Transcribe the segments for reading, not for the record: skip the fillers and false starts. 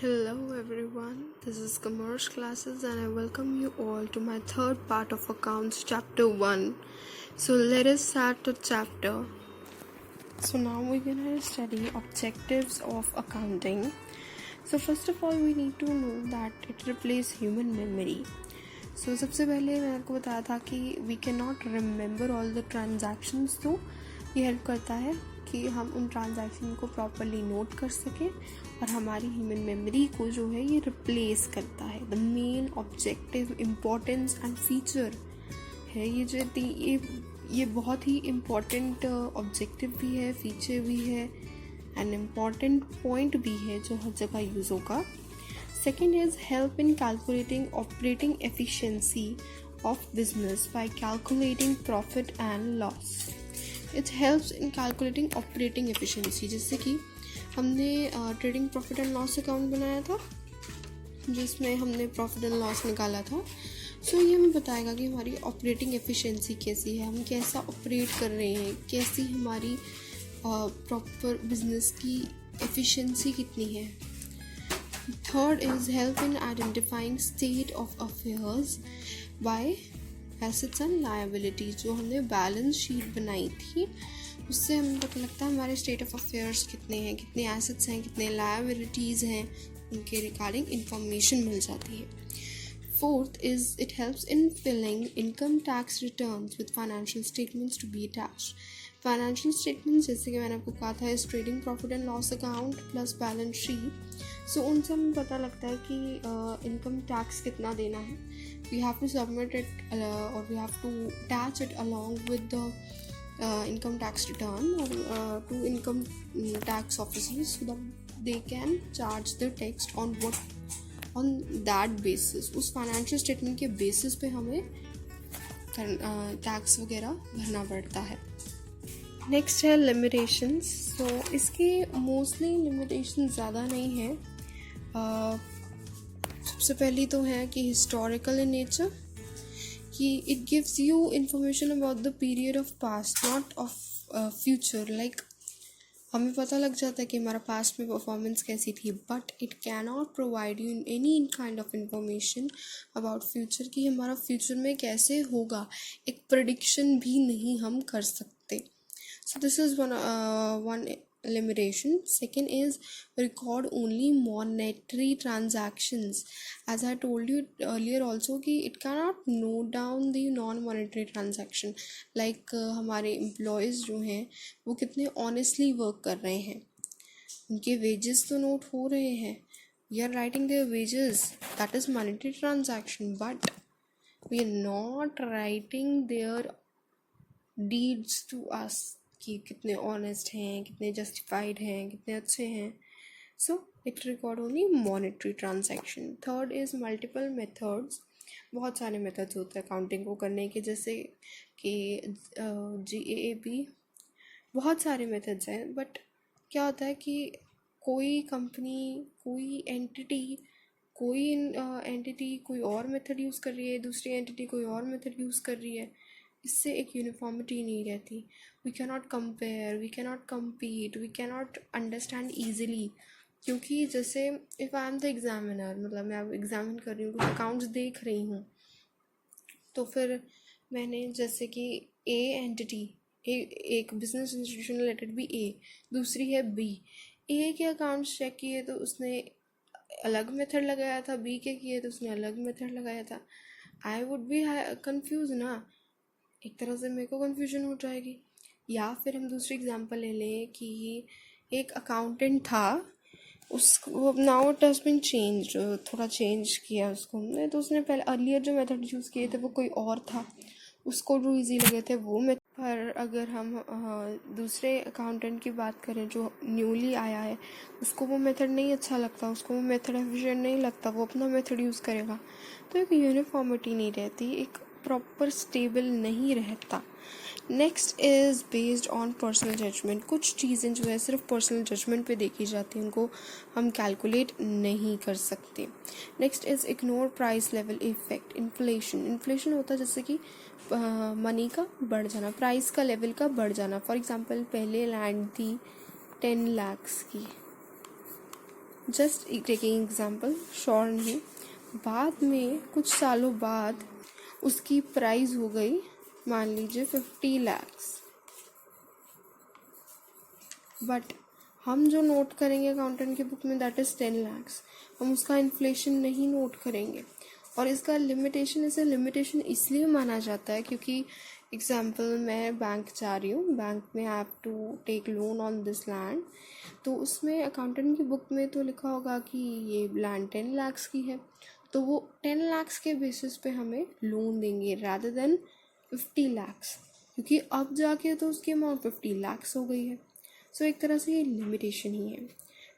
Hello everyone, this is Commerce Classes and I welcome you all to my third part of Accounts Chapter 1. So let us start the chapter. So now we're going to study objectives of accounting. So first of all we need to know that it replaces human memory. So सबसे पहले मैंने आपको बताया था कि we cannot remember all the transactions, तो ये help करता है कि हम उन ट्रांजैक्शन को प्रॉपरली नोट कर सकें और हमारी ह्यूमन मेमोरी को जो है ये रिप्लेस करता है. The main objective, importance and feature है ये बहुत ही इम्पोर्टेंट ऑब्जेक्टिव भी है, फीचर भी है एंड इम्पॉर्टेंट पॉइंट भी है जो हर जगह यूज़ होगा. Second is help in calculating operating efficiency of business by calculating profit and loss. It helps in calculating operating efficiency. जैसे कि हमने trading profit and loss account बनाया था जिसमें हमने प्रॉफिट एंड लॉस निकाला था. सो ये हमें बताएगा कि हमारी ऑपरेटिंग एफिशिएंसी कैसी है, हम कैसा ऑपरेट कर रहे हैं, कैसी हमारी प्रॉपर बिजनेस की एफिशिएंसी कितनी है. Third is help in identifying state of affairs by assets and liabilities. जो हमने बैलेंस शीट बनाई थी उससे हमें पता लगता है हमारे स्टेट ऑफ अफेयर्स कितने हैं, कितने एसेट्स हैं, कितने लायबिलिटीज़ हैं, उनके रिगार्डिंग इंफॉर्मेशन मिल जाती है. Fourth is it helps in filling income tax returns with financial statements to be attached. Financial statements जैसे कि मैंने आपको कहा था इस trading profit and loss account plus balance sheet. So उनसे हमें पता लगता है कि इनकम टैक्स कितना देना है. We have to submit it और we have to attach it along with the income tax return और to income tax officers so that they can charge the tax on that basis. उस financial statement के basis पे हमें tax वगैरह भरना पड़ता है. नेक्स्ट है लिमिटेशंस. सो इसकी मोस्टली लिमिटेशन ज़्यादा नहीं है. सबसे पहली तो है कि हिस्टोरिकल इन नेचर, कि it gives you information about the period of past not of future. Like हमें पता लग जाता है कि हमारा पास्ट में परफॉर्मेंस कैसी थी, but it can not provide you any kind of information about future कि हमारा फ्यूचर में कैसे होगा. एक प्रेडिक्शन भी नहीं हम कर सकते. So this is one limitation. Second is record only monetary transactions. As I told you earlier also कि it cannot note down the non-monetary transaction. Like हमारे employees जो हैं वो कितने honestly work कर रहे हैं, उनके wages तो note हो रहे हैं, we are writing their wages, that is monetary transaction, but we are not writing their deeds to us कि कितने ऑनेस्ट हैं, कितने जस्टिफाइड हैं, कितने अच्छे हैं. So it record only monetary transaction. Third is multiple methods. बहुत सारे मेथड्स होते हैं अकाउंटिंग को करने के, जैसे कि GAAP, बहुत सारे मेथड्स हैं. बट क्या होता है कि कोई कंपनी, कोई एंटिटी कोई और मेथड यूज़ कर रही है, दूसरी एंटिटी कोई और मेथड यूज़ कर रही है. इससे एक यूनिफॉर्मिटी नहीं रहती. We can not compare, we can not compete, we can not understand easily. क्योंकि जैसे if I am the examiner, मतलब मैं अब एग्जामिन कर रही हूँ, कुछ अकाउंट्स देख रही हूँ, तो फिर मैंने जैसे कि ए एंटिटी, एक बिजनेस इंस्टीट्यूशन रिलेटेड भी ए, दूसरी है बी. ए के अकाउंट्स चेक किए तो उसने अलग मेथड लगाया था, बी के किए तो उसने अलग मेथड लगाया था. आई वुड बी कंफ्यूज ना, एक तरह से मेरे को कन्फ्यूजन हो जाएगी. या फिर हम दूसरी एग्जांपल ले लें कि एक अकाउंटेंट था, उसको now it has been change, थोड़ा चेंज किया उसको हमने, तो उसने पहले अर्लियर जो मेथड यूज़ किए थे वो कोई और था, उसको जो ईजी लगे थे वो मेथड. पर अगर हम दूसरे अकाउंटेंट की बात करें जो न्यूली आया है, उसको वो मेथड नहीं अच्छा लगता, उसको वो मेथड एफिशिएंट नहीं लगता, वो अपना मेथड यूज़ करेगा. तो एक यूनिफॉर्मिटी नहीं रहती, एक प्रॉपर स्टेबल नहीं रहता. Next is based on personal judgement. कुछ चीज़ें जो है सिर्फ पर्सनल जजमेंट पे देखी जाती हैं, उनको हम कैलकुलेट नहीं कर सकते. Next is ignore price level effect. Inflation होता है जैसे कि मनी का बढ़ जाना, प्राइस का लेवल का बढ़ जाना. फॉर एग्जांपल पहले लैंड थी 10 लाख की, जस्ट टेकिंग एग्जाम्पल, श्योर नहीं, बाद में कुछ सालों बाद उसकी प्राइस हो गई मान लीजिए 50 lakhs, बट हम जो नोट करेंगे अकाउंटेंट की बुक में दैट इज़ 10 lakhs, हम उसका इन्फ्लेशन नहीं नोट करेंगे। और इसका लिमिटेशन, इसे लिमिटेशन इसलिए माना जाता है क्योंकि एग्जाम्पल मैं बैंक जा रही हूँ, बैंक में I have to take loan on this land, तो उसमें अकाउंटेंट की बुक में तो लिखा होगा कि ये लैंड 10 lakhs की है, तो वो 10 lakhs के बेसिस पे हमें लोन देंगे रादर देन 50 lakhs, क्योंकि अब जाके तो उसकी अमाउंट 50 lakhs हो गई है। सो एक तरह से ये लिमिटेशन ही है।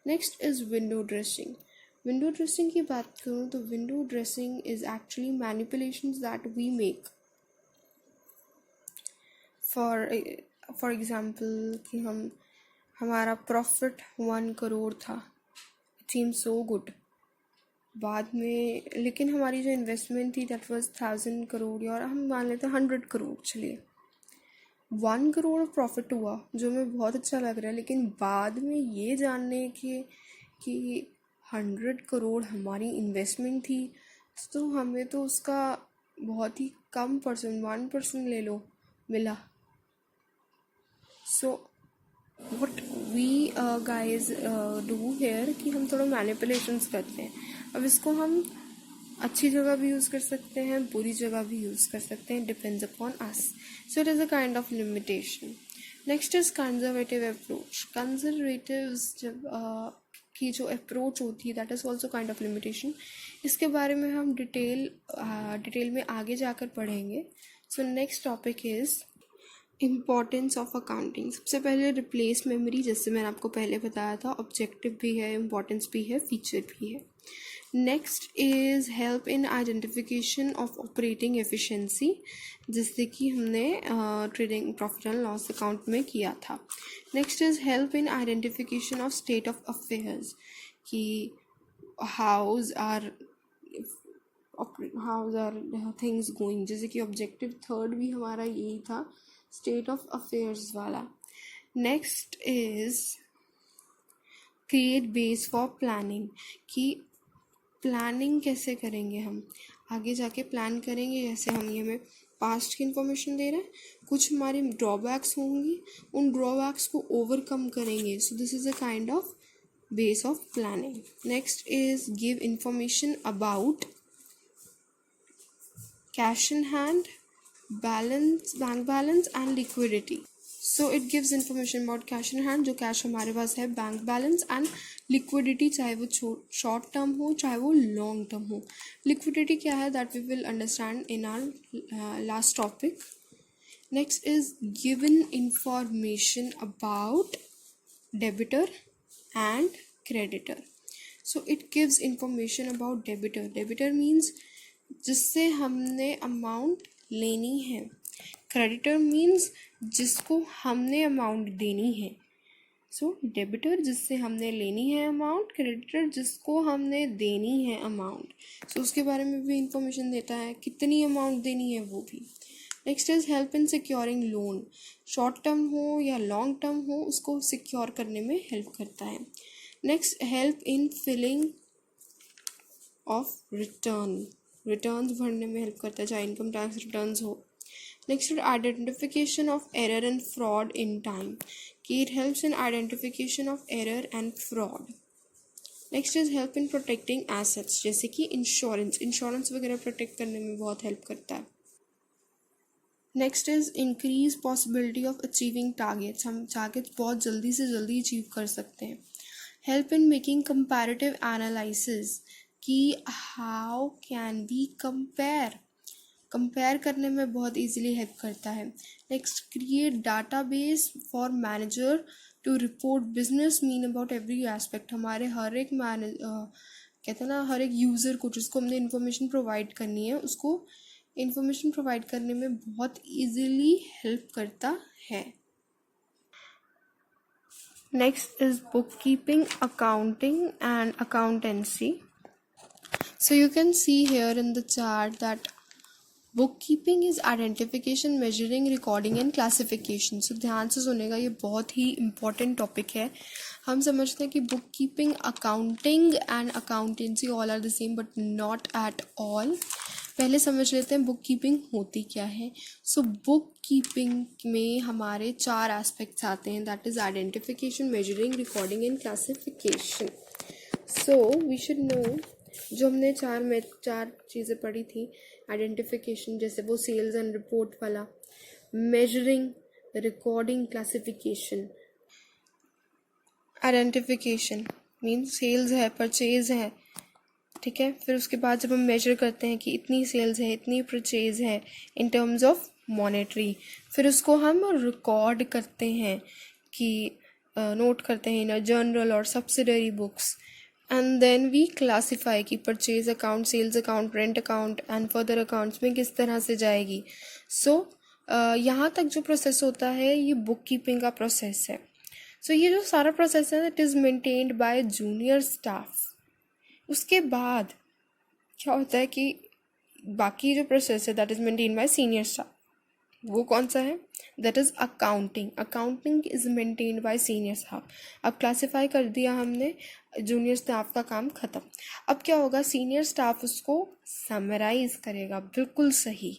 Next is window dressing. Window dressing की बात करूँ तो window dressing is actually manipulations that we make for example कि हमारा प्रॉफिट 1 crore था, इट सीम सो गुड, बाद में लेकिन हमारी जो इन्वेस्टमेंट थी दैट वाज 1000 crore, और हम मान लेते हैं 100 crore, चलिए 1 crore प्रॉफिट हुआ जो हमें बहुत अच्छा लग रहा है, लेकिन बाद में ये जानने के कि 100 crore हमारी इन्वेस्टमेंट थी, तो हमें तो उसका बहुत ही कम परसेंट 1% ले लो मिला। So what we guys do here कि हम थोड़ा मैनिपुलेशंस करते हैं। अब इसको हम अच्छी जगह भी यूज़ कर सकते हैं, बुरी जगह भी यूज़ कर सकते हैं, depends upon us. So it is a kind of limitation. Next is conservative approach. Conservative की जो अप्रोच होती है that is also kind of limitation. इसके बारे में हम डिटेल में आगे जाकर पढ़ेंगे। So next topic is importance of accounting. सबसे पहले रिप्लेस मेमोरी, जैसे मैंने आपको पहले बताया था, ऑब्जेक्टिव भी है, इम्पॉर्टेंस भी है, फीचर भी है। Next is help in identification of operating efficiency, जिससे कि हमने trading profit and loss account में किया था। Next is help in identification of state of affairs, कि हाउज आर थिंग्स गोइंग, जैसे कि ऑब्जेक्टिव थर्ड भी हमारा यही था, स्टेट ऑफ अफेयर्स वाला। Next is create base for planning, कि प्लानिंग कैसे करेंगे, हम आगे जाके प्लान करेंगे जैसे हम ये हमें पास्ट की इंफॉर्मेशन दे रहे हैं, कुछ हमारे ड्रॉबैक्स होंगी, उन ड्रॉबैक्स को ओवरकम करेंगे। So this is a kind of base of planning. Next is give information about cash in hand, balance, bank balance and liquidity. So it gives information about cash in hand, जो cash हमारे पास है, bank balance and liquidity, चाहे वो short term हो चाहे वो long term हो। Liquidity क्या है that we will understand in our last topic. Next is given information about debtor and creditor. So it gives information about debtor. Debtor means जिससे हमने अमाउंट लेनी है, क्रेडिटर मीन्स जिसको हमने अमाउंट देनी है। सो डेबिटर जिससे हमने लेनी है अमाउंट, क्रेडिटर जिसको हमने देनी है अमाउंट। सो उसके बारे में भी इंफॉर्मेशन देता है, कितनी अमाउंट देनी है वो भी। Next is help in securing loan, short term हो या लॉन्ग टर्म हो, उसको सिक्योर करने में हेल्प करता है। Next help in filling of returns भरने में हेल्प करता है, चाहे इनकम टैक्स रिटर्न्स हो। Next is identification of error and fraud in time, कि it helps in identification of error and fraud. Next is help in protecting assets, जैसे कि insurance वगैरह प्रोटेक्ट करने में बहुत हेल्प करता है। Next is increase possibility of achieving targets, हम टारगेट्स बहुत जल्दी से जल्दी अचीव कर सकते हैं। Help in making comparative analysis, कि हाउ कैन वी कंपेयर करने में बहुत इजीली हेल्प करता है। Next create database for manager to report business mean about every aspect, हमारे हर एक कहते हैं ना, हर एक यूज़र को जिसको हमने इन्फॉर्मेशन प्रोवाइड करनी है, उसको इन्फॉर्मेशन प्रोवाइड करने में बहुत इजीली हेल्प करता है। Next is book keeping, accounting and accountancy. So you can see here in the chart that bookkeeping is identification, measuring, recording and classification. So ध्यान से सुनेगा, ये बहुत ही important topic है। हम समझते हैं कि book keeping, accounting and accountancy all are the same, but not at all. पहले समझ लेते हैं बुक कीपिंग होती क्या है. सो बुक कीपिंग में हमारे 4 एस्पेक्ट्स आते हैं, that is identification, measuring, recording and classification. So we should know, जो हमने 4 चीज़ें पढ़ी थी. आइडेंटिफिकेशन, जैसे वो सेल्स एंड रिपोर्ट वाला. Measuring, recording, classification. Identification means sales है, परचेज है, ठीक है. फिर उसके बाद जब हम मेजर करते हैं कि इतनी सेल्स है, इतनी परचेज है इन टर्म्स ऑफ मॉनेटरी, फिर उसको हम रिकॉर्ड करते हैं कि नोट करते हैं इन अ जर्नल और subsidiary books. And then we classify कि purchase account, sales account, rent account and further accounts में किस तरह से जाएगी. सो यहाँ तक जो प्रोसेस होता है ये बुक कीपिंग का प्रोसेस है. सो ये जो सारा प्रोसेस है it is maintained by junior staff. उसके बाद क्या होता है कि बाकी जो प्रोसेस है that is maintain by senior staff. वो कौन सा है? That is accounting. Accounting is maintained by senior staff. अब क्लासीफाई कर दिया हमने, जूनियर स्टाफ का काम ख़त्म. अब क्या होगा, सीनियर स्टाफ उसको समराइज करेगा. बिल्कुल सही,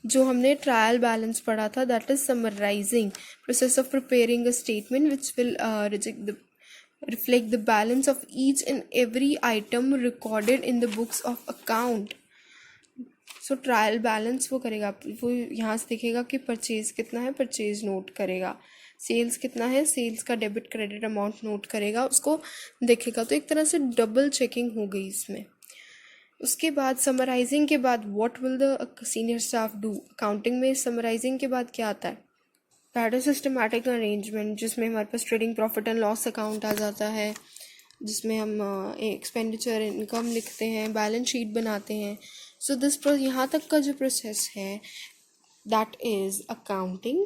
जो हमने ट्रायल बैलेंस पढ़ा था, that is summarising process of preparing a statement which will reflect the balance of each and every item recorded in the books of account. So trial balance वो करेगा, वो यहाँ से देखेगा कि परचेज कितना है, परचेज नोट करेगा. सेल्स कितना है, सेल्स का डेबिट क्रेडिट अमाउंट नोट करेगा, उसको देखेगा. तो एक तरह से डबल चेकिंग हो गई इसमें. उसके बाद समराइजिंग के बाद what will the senior staff do. Accounting में समराइजिंग के बाद क्या आता है? दैट इज सिस्टमैटिक अरेंजमेंट, जिसमें हमारे पास trading profit and loss account आ जाता है, जिसमें हम एक्सपेंडिचर, इनकम लिखते हैं, बैलेंस शीट बनाते हैं. सो दिस यहाँ तक का जो प्रोसेस है that is accounting.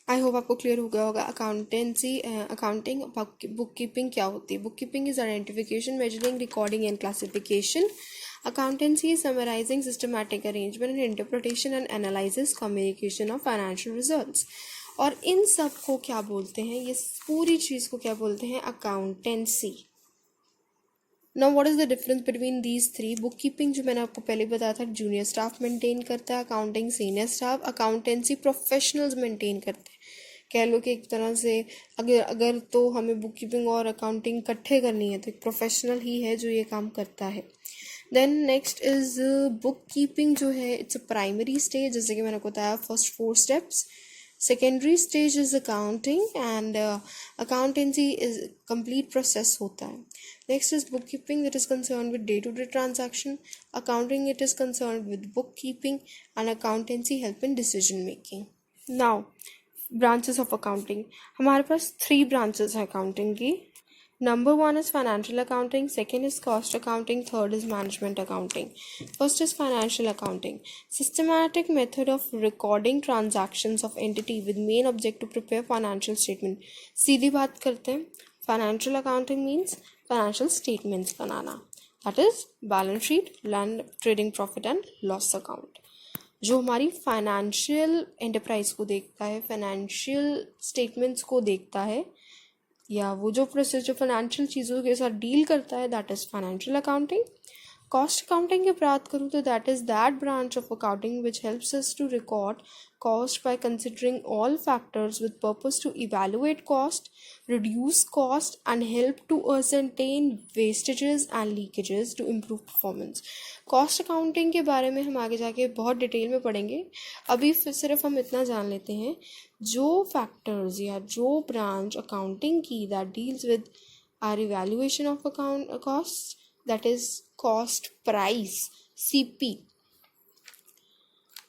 I hope आपको क्लियर हो गया होगा. अकाउंटिंग बुक कीपिंग क्या होती है. Book keeping is identification, measuring, recording and classification. Accountancy is summarizing, systematic arrangement and interpretation and analysis, communication of financial results. और इन सब को क्या बोलते हैं, ये पूरी चीज़ को क्या बोलते हैं? Accountancy. Now what is the difference between these 3? Book keeping जो मैंने आपको पहले बताया था जूनियर स्टाफ मेंटेन करता है, accounting senior staff, accountancy professionals maintain करते हैं. कह लो कि एक तरह से अगर तो हमें बुक कीपिंग और अकाउंटिंग इकट्ठे करनी है तो एक प्रोफेशनल ही है जो ये काम करता है. Then next is book keeping जो है इट्स अ प्राइमरी स्टेज, जैसे कि मैंने बताया first 4 steps. Secondary stage is accounting and accountancy is complete process होता है. Next is book keeping, it is concern with day to day transaction. Accounting it is concern with book keeping and accountancy help in decision making. Now branches of accounting, हमारे पास 3 branches हैं accounting की. Number 1 is financial accounting, second is cost accounting, third is management accounting. First is financial accounting. Systematic method of recording transactions of entity with main object to prepare financial statement. सीधी बात करते हैं, financial accounting means financial statements banana. That is balance sheet, land, trading profit and loss account. जो हमारी financial enterprise को देखता है, financial statements को देखता है, या वो जो प्रोसेस जो फाइनेंशियल चीज़ों के साथ डील करता है, that is financial accounting. Cost accounting की बात करूँ तो that is that branch of accounting which helps us to record cost by considering all factors with purpose to evaluate cost, reduce cost and help to ascertain wastages and leakages to improve performance. Cost accounting के बारे में हम आगे जाके बहुत detail में पढ़ेंगे. अभी सिर्फ हम इतना जान लेते हैं, जो फैक्टर्स या जो ब्रांच अकाउंटिंग की that deals with our evaluation of account cost, that is cost price, CP,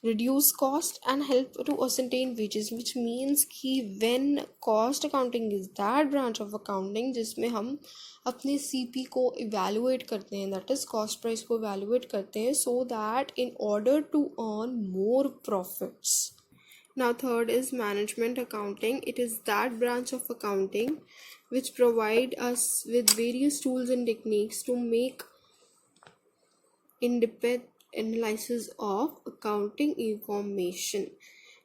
reduce cost and help to ascertain wages, which means कि when cost accounting is that branch of accounting जिसमें हम अपने CP को evaluate करते हैं, that is cost price को evaluate करते हैं, so that in order to earn more profits. Now third is management accounting. It is that branch of accounting which provide us with various tools and techniques to make in-depth analysis of accounting information.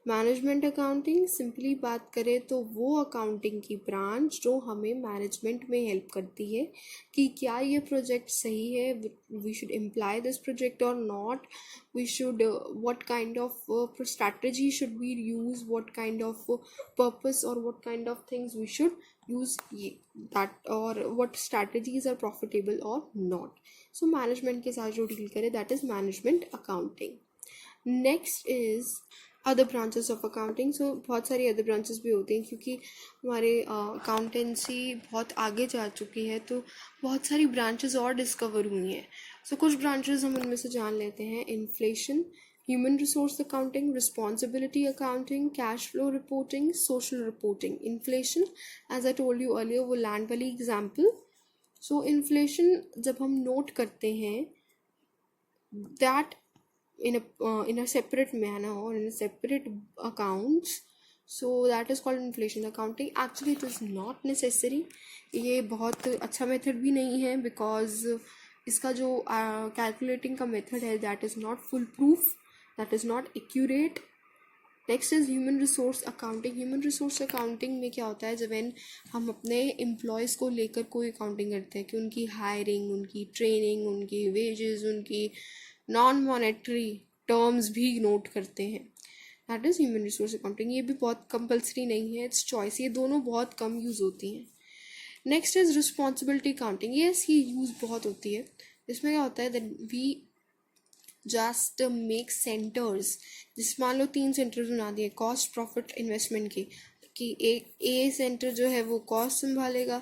Management accounting simply बात करें तो वो accounting की branch जो हमें management में help करती है कि क्या ये प्रोजेक्ट सही है, we should imply this project और not, we should what kind of strategy should we use, what kind of purpose और what kind of things we should use that or what strategies are profitable or not. So management के साथ जो deal करे that is management accounting. Next is other branches of accounting. So बहुत सारी other branches भी होती हैं क्योंकि हमारे अकाउंटेंसी बहुत आगे जा चुकी है तो बहुत सारी ब्रांचेस और डिस्कवर हुई हैं. सो कुछ ब्रांचेस हम उनमें से जान लेते हैं. Inflation, human resource accounting, responsibility accounting, cash flow reporting, social reporting. Inflation as I told you earlier वो लैंड वाली एग्जाम्पल. सो इन्फ्लेशन जब हम नोट करते हैं that in a separate manner or in a separate accounts, so that is called inflation accounting. Actually it is not necessary. ये बहुत अच्छा method भी नहीं है because इसका जो calculating का मेथड है that is not fool proof, that is not accurate. Next is human resource accounting. Human resource accounting में क्या होता है, जब हम अपने एम्प्लॉयज़ को लेकर कोई अकाउंटिंग करते हैं कि उनकी हायरिंग, उनकी ट्रेनिंग, उनकी वेजेस, उनकी नॉन मॉनेटरी टर्म्स भी नोट करते हैं. That is human resource accounting. ये भी बहुत कंपल्सरी नहीं है, इट्स चॉइस. ये दोनों बहुत कम यूज़ होती हैं. Next is responsibility accounting. Yes ये यूज़ बहुत होती है. इसमें क्या होता है that we just make centers. जिस मान लो 3 सेंटर्स बना दिए कॉस्ट प्रॉफिट इन्वेस्टमेंट की, कि एक ए सेंटर जो है वो कॉस्ट संभालेगा,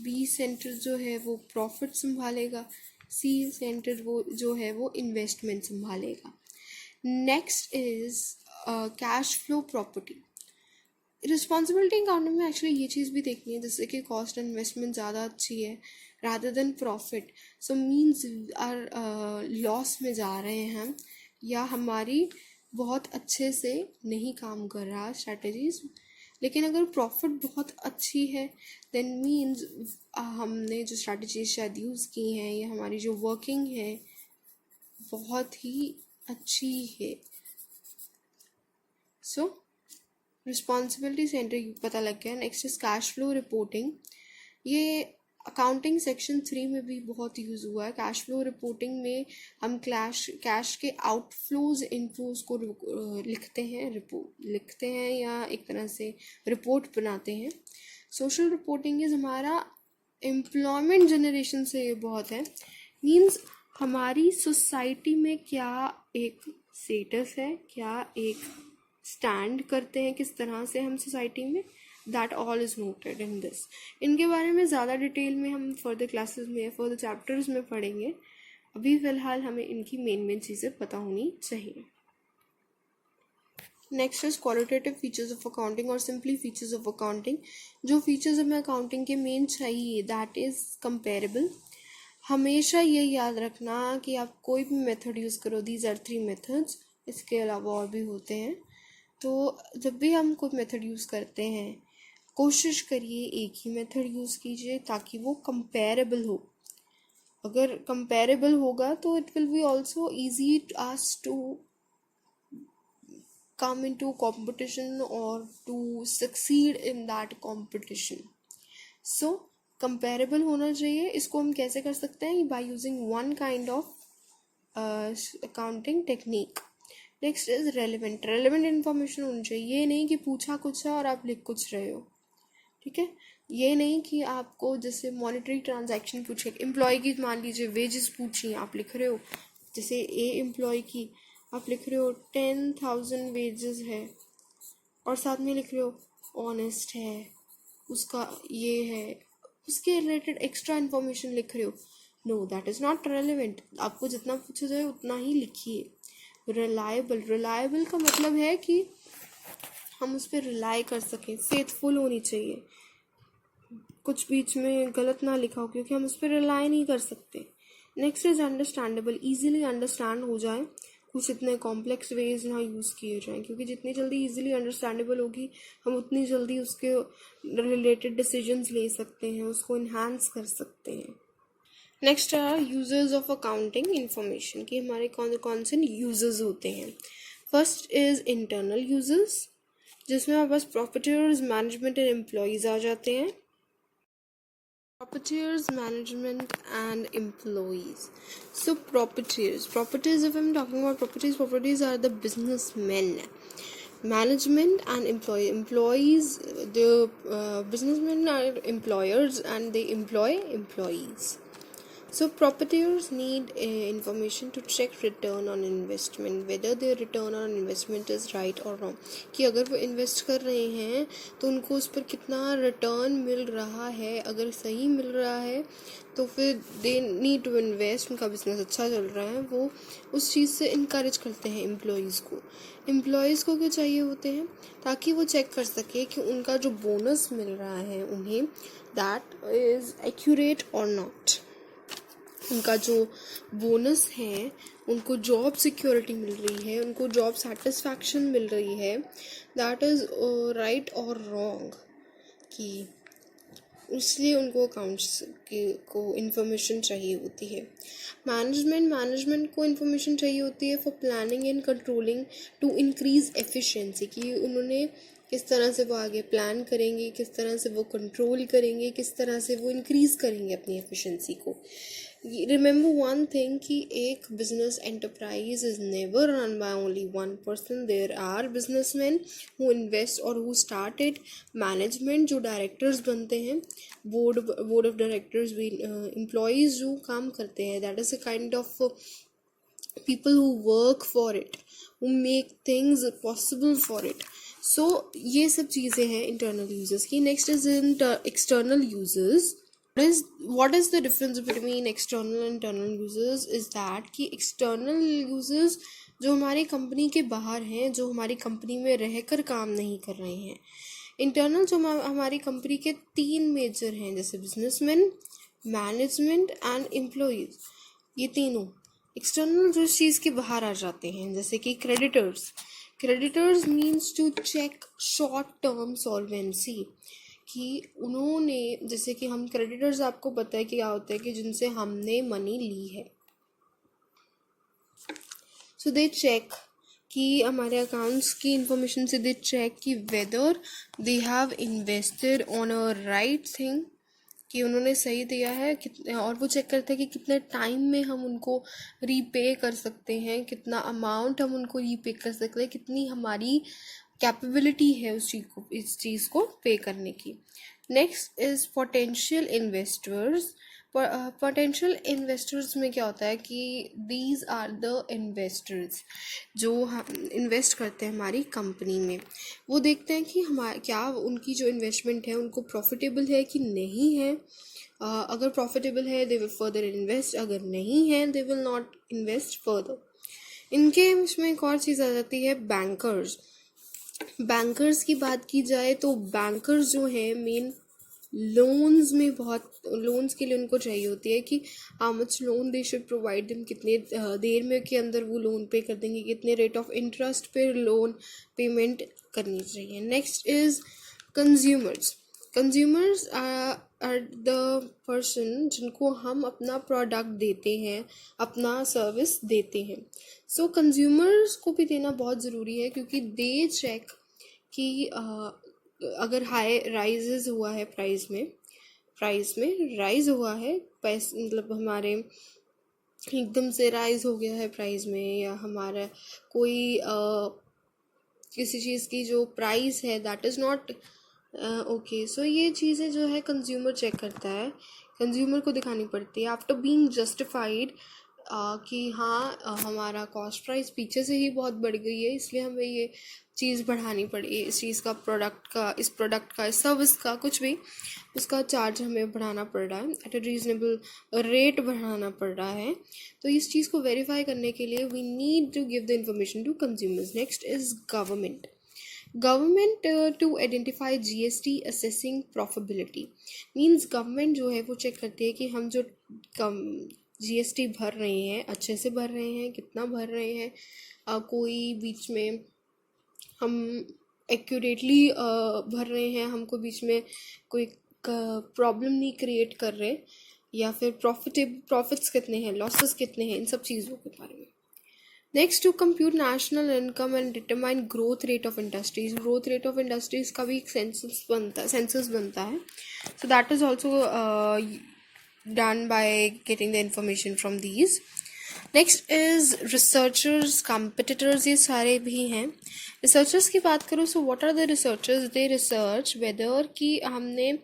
बी सेंटर जो है वो प्रॉफिट संभालेगा, सी सेंटर वो जो है वो इन्वेस्टमेंट संभालेगा. Next is cash flow property. Responsibility accounting में एक्चुअली ये चीज़ भी देखनी है जैसे कि कॉस्ट एंड इन्वेस्टमेंट ज़्यादा अच्छी है rather than profit. So means are loss में जा रहे हैं हम, या हमारी बहुत अच्छे से नहीं काम कर रहा स्ट्रैटेजीज. लेकिन अगर प्रॉफिट बहुत अच्छी है देन मीन्स हमने जो स्ट्रैटेजीज शायद यूज़ की हैं या हमारी जो वर्किंग है बहुत ही अच्छी है. सो रिस्पॉन्सिबिलिटी सेंटर पता लग गया. Next is cash flow reporting. ये अकाउंटिंग सेक्शन 3 में भी बहुत यूज़ हुआ है. कैश फ्लो रिपोर्टिंग में हम कैश के आउटफ्लोज इनफ्लोज को लिखते हैं या एक तरह से रिपोर्ट बनाते हैं. सोशल रिपोर्टिंग इज हमारा एम्प्लॉयमेंट जनरेशन से ये बहुत है. मीन्स हमारी सोसाइटी में क्या एक स्टेटस है, क्या एक स्टैंड करते हैं, किस तरह से हम सोसाइटी में, that all is noted in this. इनके बारे में ज़्यादा डिटेल में हम फर्दर क्लासेस में फर्दर चैप्टर्स में पढ़ेंगे. अभी फ़िलहाल हमें इनकी मेन चीज़ें पता होनी चाहिए. Next is qualitative features of accounting और सिंपली फीचर्स ऑफ अकाउंटिंग. जो फीचर्स हमें अकाउंटिंग के मेन चाहिए दैट इज़ कंपेरेबल. हमेशा ये याद रखना कि आप कोई भी मेथड यूज़ करो, दीज आर 3 मेथड्स, इसके अलावा और भी होते हैं. तो जब भी हम कोई मेथड यूज़ करते हैं कोशिश करिए एक ही मेथड यूज़ कीजिए ताकि वो कंपेरेबल हो. अगर कंपेरेबल होगा तो it will be also easy as to come into competition or to succeed in that competition. So comparable होना चाहिए. इसको हम कैसे कर सकते हैं, by using one kind of accounting technique. Next is relevant. Relevant information होनी चाहिए. ये नहीं कि पूछा कुछ है और आप लिख कुछ रहे हो. ठीक है, ये नहीं कि आपको जैसे मॉनेटरी ट्रांजैक्शन पूछे, एम्प्लॉय की मान लीजिए वेजेस पूछी आप लिख रहे हो, जैसे ए एम्प्लॉय की आप लिख रहे हो 10,000 वेजेस है और साथ में लिख रहे हो ऑनेस्ट है, उसका ये है, उसके रिलेटेड एक्स्ट्रा इन्फॉर्मेशन लिख रहे हो. No, that is not relevant. आपको जितना पूछा जाए उतना ही लिखिए. रिलायबल का मतलब है कि हम उस पर रिलाई कर सकें, फेथफुल होनी चाहिए, कुछ बीच में गलत ना लिखा हो क्योंकि हम उस पर रिलाई नहीं कर सकते. Next is understandable. Easily understand हो जाए, कुछ इतने कॉम्प्लेक्स वेज ना यूज़ किए जाएं क्योंकि जितनी जल्दी ईजिली अंडरस्टैंडेबल होगी हम उतनी जल्दी उसके रिलेटेड डिसीजंस ले सकते हैं, उसको इन्हांस कर सकते हैं. नेक्स्ट है यूजर्स ऑफ अकाउंटिंग इंफॉर्मेशन, कि हमारे कौन कौन से यूजर्स होते हैं. फर्स्ट इज इंटरनल यूजर्स, जिसमें हमारे पास प्रॉपर्टीज, मैनेजमेंट एंड एम्प्लॉयज़ आ जाते हैं. Properties, management, and employees. So properties. If I'm talking about properties are the businessmen. Management and employees. The businessmen are employers and they employ employees. So properties need information to check return on investment, whether their return on investment is right or wrong. कि अगर वो invest कर रहे हैं तो उनको उस पर कितना रिटर्न मिल रहा है. अगर सही मिल रहा है तो फिर दे नीड टू इन्वेस्ट. उनका बिजनेस अच्छा चल रहा है, वो उस चीज़ से इनकरेज करते हैं एम्प्लॉयज़ को. एम्प्लॉयज़ को क्या चाहिए होते हैं, ताकि वो चेक कर सके कि उनका जो बोनस मिल रहा है उन्हें, दैट इज़ एक्यूरेट और नॉट. उनका जो बोनस है, उनको जॉब सिक्योरिटी मिल रही है, उनको जॉब सेटिस्फैक्शन मिल रही है, दैट इज़ राइट और रॉन्ग. कि इसलिए उनको अकाउंट्स को इन्फॉर्मेशन चाहिए होती है. मैनेजमेंट को इन्फॉर्मेशन चाहिए होती है for planning and controlling to increase efficiency. कि उन्होंने किस तरह से वो आगे प्लान करेंगे, किस तरह से वो कंट्रोल करेंगे, किस तरह से वो इंक्रीज़ करेंगे अपनी एफिशिएंसी को. रिमेंबर वन थिंग कि एक business enterprise is never run by only one person. There are businessman who invest और हु स्टार्टेड. मैनेजमेंट जो डायरेक्टर्स बनते हैं, बोर्ड ऑफ डायरेक्टर्स भी, एम्प्लॉयज़ जो काम करते हैं, that is a kind of people who work for it, who make things possible for it. So ये सब चीज़ें हैं internal users की. Next is external users. What is the difference between external and internal users is that कि external users जो हमारी company के बाहर हैं, जो हमारी कंपनी में रहकर काम नहीं कर रहे हैं. इंटरनल जो हमारी कंपनी के 3 मेजर हैं, जैसे बिजनेसमैन, मैनेजमेंट एंड एम्प्लॉयज़. ये तीनों एक्सटर्नल जो इस चीज़ के बाहर आ जाते हैं, जैसे कि creditors means to check short term solvency. कि उन्होंने, जैसे कि हम क्रेडिटर्स, आपको पता है कि क्या होता है, कि जिनसे हमने मनी ली है, सो दे चेक कि हमारे अकाउंट्स की इंफॉर्मेशन से दे चेक कि whether they have invested on a right thing, कि उन्होंने सही दिया है कितने, और वो चेक करते हैं कि कितने टाइम में हम उनको रीपे कर सकते हैं, कितना अमाउंट हम उनको रीपे कर सकते हैं, कितनी हमारी कैपेबिलिटी है इस चीज़ को पे करने की. Next is potential investors. Potential investors में क्या होता है कि दीज आर द इन्वेस्टर्स जो इन्वेस्ट करते हैं हमारी कंपनी में. वो देखते हैं कि क्या उनकी जो इन्वेस्टमेंट है उनको प्रॉफिटेबल है कि नहीं है. अगर प्रॉफिटेबल है दे विल फर्दर इन्वेस्ट, अगर नहीं है they will not invest further. इनके इसमें एक और चीज़ आ जाती है, बैंकर्स की बात की जाए तो बैंकर्स जो हैं मेन लोन्स में, बहुत लोन्स के लिए उनको चाहिए होती है कि how much loan they should provide them, कितने देर में के अंदर वो लोन पे कर देंगे, कितने rate of interest pay loan payment करनी चाहिए. Next is consumers are the person जिनको हम अपना प्रोडक्ट देते हैं, अपना सर्विस देते हैं. सो कंज्यूमर्स को भी देना बहुत ज़रूरी है, क्योंकि दे चेक कि अगर हाई राइजेस हुआ है प्राइस में राइज हुआ है, पैसे मतलब हमारे एकदम से राइज हो गया है प्राइस में, या हमारा कोई किसी चीज़ की जो प्राइस है दैट इज़ नॉट ओके. सो ये चीज़ें जो है कंज्यूमर चेक करता है, कंज्यूमर को दिखानी पड़ती है आफ्टर बीइंग जस्टिफाइड कि हाँ हमारा कॉस्ट प्राइस पीछे से ही बहुत बढ़ गई है, इसलिए हमें ये चीज़ बढ़ानी पड़ी, इस चीज़ का इस प्रोडक्ट का इस सर्विस का कुछ भी उसका चार्ज हमें बढ़ाना पड़ रहा है, एट अ रीजनेबल रेट बढ़ाना पड़ रहा है. तो इस चीज़ को वेरीफाई करने के लिए we need to give the information to consumers. Next is government to identify GST assessing profitability. Means government जो है वो चेक करती है कि हम जो GST भर रहे हैं अच्छे से भर रहे हैं, कितना भर रहे हैं, कोई बीच में हम एक्यूरेटली भर रहे हैं, हमको बीच में कोई प्रॉब्लम नहीं क्रिएट कर रहे, या फिर प्रॉफिट्स कितने हैं, लॉसेस कितने हैं, इन सब चीज़ों के बारे में. Next, to compute national income and determine growth rate of industries. Growth rate of industries का भी एक सेंसस बनता है. So that is also done by getting the information from these. Next is researchers, competitors, ये सारे भी हैं. Researchers की बात करूँ, so what are the researchers? They research whether कि हमने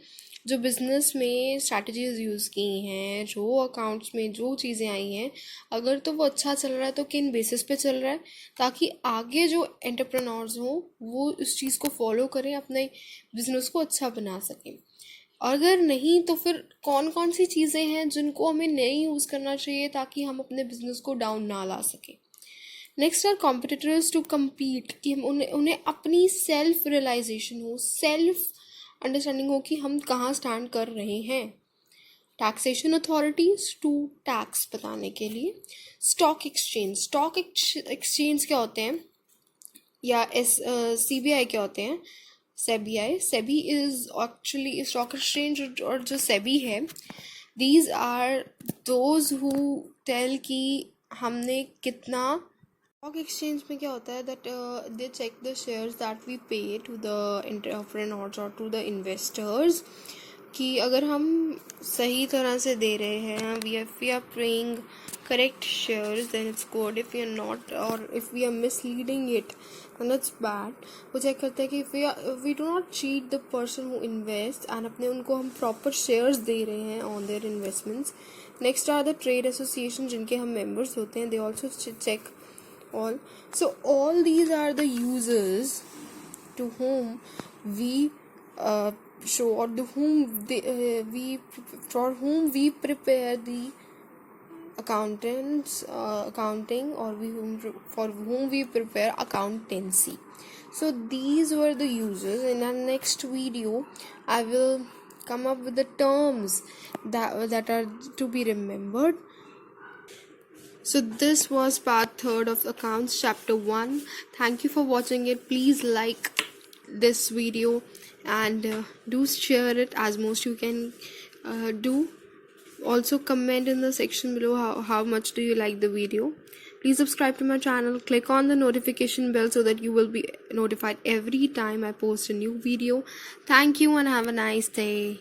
जो बिज़नेस में स्ट्रैटेजीज यूज़ की हैं, जो अकाउंट्स में जो चीज़ें आई हैं, अगर तो वो अच्छा चल रहा है तो किन बेसिस पे चल रहा है, ताकि आगे जो एंटरप्रेन्योर्स हों वो उस चीज़ को फॉलो करें, अपने बिज़नेस को अच्छा बना सकें. अगर नहीं तो फिर कौन कौन सी चीज़ें हैं जिनको हमें नहीं यूज़ करना चाहिए ताकि हम अपने बिजनेस को डाउन ना ला सकें. Next are competitors to compete, कि हम उन्हें अपनी सेल्फ रियलाइजेशन हो, सेल्फ अंडरस्टैंडिंग हो कि हम कहाँ स्टैंड कर रहे हैं. टैक्सेशन अथॉरिटीज टू टैक्स बताने के लिए. स्टॉक एक्सचेंज क्या होते हैं, या CBI क्या होते हैं? SEBI is actually stock exchange, और जो सेबी है, these are those who tell कि हमने कितना. स्टॉक एक्सचेंज में क्या होता है, that they check the shares that we pay to the entrepreneurs और टू द इन्वेस्टर्स, कि अगर हम सही तरह से दे रहे हैं, we are paying correct shares, then it's good. If we are not, or if we are misleading it, then that's bad. वो चेक करते हैं कि if we do not cheat the person who invests and अपने उनको हम proper shares दे रहे हैं on their investments. Next are the trade association जिनके हम members होते हैं, they also check all. So all these are the users to whom we show, or to whom for whom we prepare the accounting, or for whom we prepare accountancy. So these were the users. In our next video I will come up with the terms that are to be remembered. So this was part 3 of accounts chapter 1. Thank you for watching it. Please like this video and do share it as most you can do. Also comment in the section below how much do you like the video. Please subscribe to my channel, click on the notification bell so that you will be notified every time I post a new video. Thank you and have a nice day.